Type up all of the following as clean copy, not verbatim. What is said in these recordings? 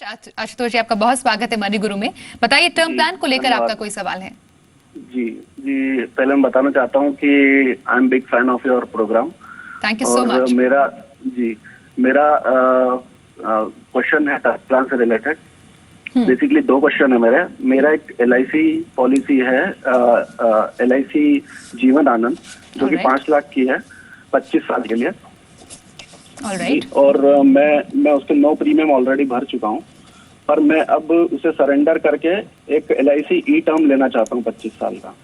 आशुतोष जी, आपका बहुत स्वागत है मनी गुरु में। बताइए, टर्म प्लान को लेकर आपका कोई सवाल है? जी जी, पहले मैं बताना चाहता हूँ कि I am big fan of your program. Thank you so much. मेरा क्वेश्चन है टर्म प्लान से रिलेटेड। बेसिकली दो क्वेश्चन है मेरा एक LIC पॉलिसी है, LIC जीवन आनंद, जो कि 5 लाख की है 25 साल के लिए। और मैं उसके 9 प्रीमियम ऑलरेडी भर चुका हूँ, पर मैं अब उसे सरेंडर करके एक LIC ई टर्म लेना चाहता हूँ 25 साल का।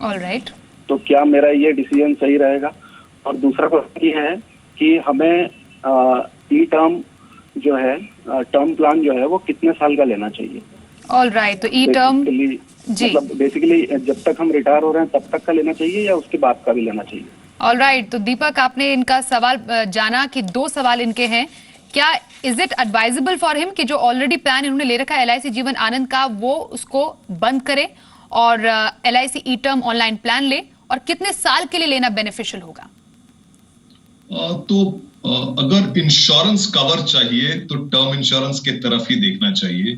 ऑलराइट, तो क्या मेरा ये डिसीजन सही रहेगा? और दूसरा क्वेश्चन ये है कि हमें ई टर्म जो है, टर्म प्लान जो है, वो कितने साल का लेना चाहिए? ऑलराइट, तो ई टर्म जी, मतलब बेसिकली जब तक हम रिटायर हो रहे हैं तब तक का लेना चाहिए या उसके बाद का भी लेना चाहिए? ऑलराइट, तो दीपक, आपने इनका सवाल जाना कि 2 सवाल इनके हैं। क्या is it advisable for him कि जो ऑलरेडी प्लान इन्होंने ले रखा है LIC जीवन आनंद का, वो उसको बंद करे और LIC ई टर्म ऑनलाइन प्लान ले, और कितने साल के लिए लेना बेनिफिशियल होगा? अगर इंश्योरेंस कवर चाहिए तो टर्म इंश्योरेंस के तरफ ही देखना चाहिए।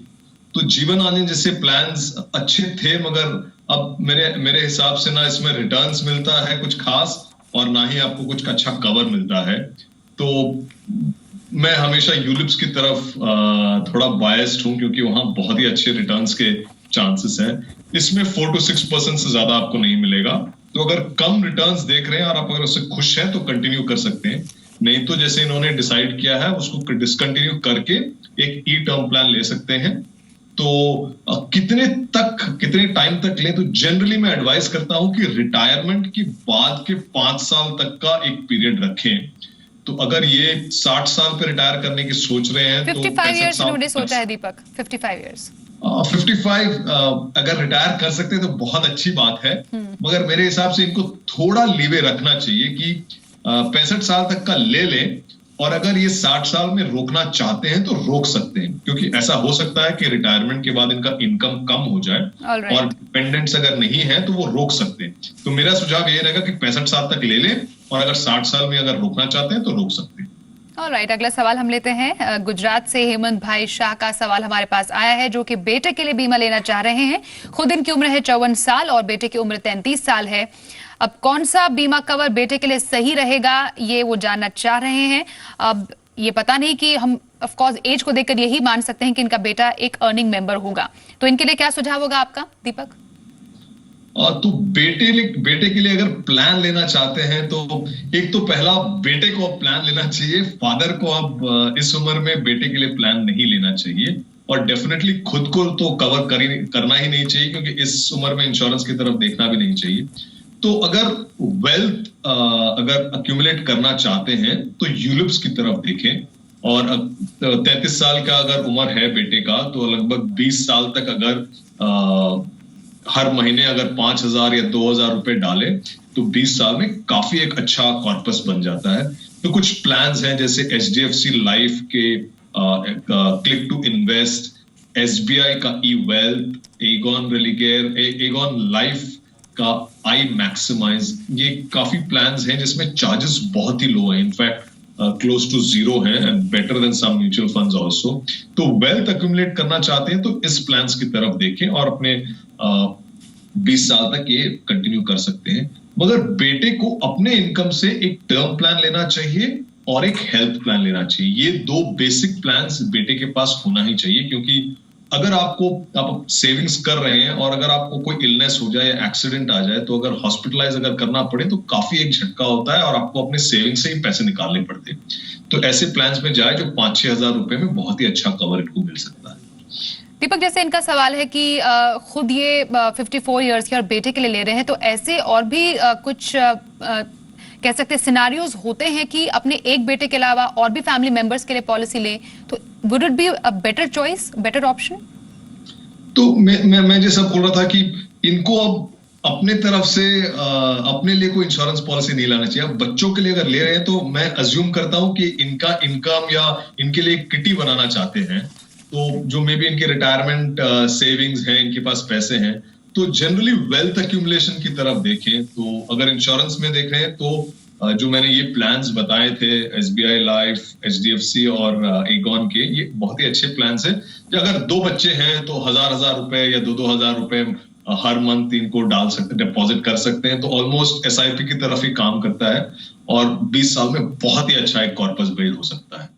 तो जीवन आनंद जैसे प्लान्स अच्छे थे, मगर अब मेरे हिसाब से ना इसमें रिटर्न्स मिलता है कुछ खास, और ना ही आपको कुछ अच्छा कवर मिलता है। तो मैं हमेशा यूलिप्स की तरफ थोड़ा बायस्ड हूं, क्योंकि वहां बहुत ही अच्छे रिटर्न्स के चांसेस हैं। इसमें 4 to 6% से ज्यादा आपको नहीं मिलेगा। तो अगर कम रिटर्न्स देख रहे हैं और आप अगर उससे खुश हैं तो कंटिन्यू कर सकते हैं, नहीं तो जैसे इन्होंने डिसाइड किया है उसको डिसकंटिन्यू करके एक ई टर्म प्लान ले सकते हैं। तो कितने टाइम तक लें? तो जनरली मैं एडवाइस करता हूं कि रिटायरमेंट के बाद के 5 साल तक का एक पीरियड रखें। तो अगर ये 60 साल पे रिटायर करने की सोच रहे हैं 55 इयर्स इन्होंने सोचा है दीपक, 55 इयर्स। 55 अगर रिटायर कर सकते हैं तो बहुत अच्छी बात है, मगर मेरे हिसाब से इनको थोड़ा लीवे रखना चाहिए कि 65 साल तक का ले लें, और अगर ये 60 साल में रोकना चाहते हैं तो रोक सकते हैं, क्योंकि ऐसा हो सकता है कि रिटायरमेंट के बाद इनका इनकम कम हो जाए और डिपेंडेंट्स अगर नहीं है तो वो रोक सकते हैं। तो मेरा सुझाव ये रहेगा कि 65 साल तक ले लें, और अगर 60 साल में अगर रोकना चाहते हैं तो रोक सकते हैं। ऑलराइट, अगला सवाल हम लेते हैं। गुजरात से हेमंत भाई शाह का सवाल हमारे पास आया है, जो कि बेटे के लिए बीमा लेना चाह रहे हैं। खुद इनकी उम्र है 54 साल और बेटे की उम्र 33 साल है। अब कौन सा बीमा कवर बेटे के लिए सही रहेगा, ये वो जानना चाह रहे हैं। अब ये पता नहीं कि हम ऑफ कोर्स एज को देखकर यही मान सकते हैं कि इनका बेटा एक अर्निंग मेंबर होगा। तो इनके लिए क्या सुझाव होगा आपका, दीपक? तो बेटे के लिए अगर प्लान लेना चाहते हैं तो एक तो पहला बेटे को अब प्लान लेना चाहिए। फादर को अब इस उम्र में बेटे के लिए प्लान नहीं लेना चाहिए, और डेफिनेटली खुद को तो कवर करना ही नहीं चाहिए, क्योंकि इस उम्र में इंश्योरेंस की तरफ देखना भी नहीं चाहिए। तो अगर वेल्थ अगर अक्यूमुलेट करना चाहते हैं तो यूलिप्स की तरफ देखें, और 33 साल का अगर उम्र है बेटे का, तो लगभग 20 साल तक अगर हर महीने अगर 5,000 या 2,000 रुपए डाले तो 20 साल में काफी एक अच्छा कॉर्पस बन जाता है। तो कुछ प्लान्स हैं जैसे HDFC लाइफ के क्लिक टू इन्वेस्ट, SBI का e wealth, Aegon Religare, Aegon life का आई मैक्सिमाइज। ये काफी प्लान्स हैं जिसमें चार्जेस बहुत ही लो है, इनफैक्ट क्लोज टू 0 है, and better than some mutual funds also. तो वेल्थ अक्यूमुलेट करना चाहते हैं तो इस प्लान्स की तरफ देखें, और अपने 20 साल तक ये कंटिन्यू कर सकते हैं। मगर बेटे को अपने इनकम से एक टर्म प्लान लेना चाहिए और एक हेल्थ प्लान लेना चाहिए। ये 2 बेसिक प्लान्स बेटे के पास होना ही चाहिए, क्योंकि अगर आप सेविंग्स कर रहे हैं और अगर आपको कोई इलनेस हो जाए या एक्सीडेंट आ जाए, तो अगर हॉस्पिटलाइज अगर करना पड़े तो काफी एक झटका होता है, और आपको अपने सेविंग से ही पैसे निकालने पड़ते हैं। तो ऐसे प्लान्स में जाए जो 5-6 हजार रुपए में बहुत ही अच्छा कवर इनको मिल सकता है। दीपक, जैसे इनका सवाल है कि खुद ये 54 इयर्स के और बेटे के लिए ले रहे हैं, तो ऐसे और भी कुछ कह सकते हैं सिनारियोज होते हैं कि अपने एक बेटे के अलावा और भी फैमिली मेंबर्स के लिए पॉलिसी लें, तो would it be a better choice, better option? तो मैं जैसा बोल रहा था कि इनको अब अपने तरफ से अपने लिए कोई इंश्योरेंस पॉलिसी नहीं लाना चाहिए। अब बच्चों के लिए अगर ले रहे हैं तो मैं अज्यूम करता हूं कि इनका इनकम या इनके लिए एक किटी बनाना चाहते हैं, तो जो मे बी इनके रिटायरमेंट सेविंग्स हैं, इनके पास पैसे हैं, तो जनरली वेल्थ एक्यूमुलेशन की तरफ देखें। तो अगर इंश्योरेंस में देख रहे हैं तो जो मैंने ये प्लान्स बताए थे SBI लाइफ, HDFC और एगॉन के, ये बहुत ही अच्छे प्लान्स हैं। कि अगर 2 बच्चे हैं तो 1000 रुपए या 2,000 रुपए हर मंथ इनको डाल सकते, डिपॉजिट कर सकते हैं, तो ऑलमोस्ट SIP की तरफ ही काम करता है और 20 साल में बहुत ही अच्छा एक कॉर्पस बिल्ड हो सकता है।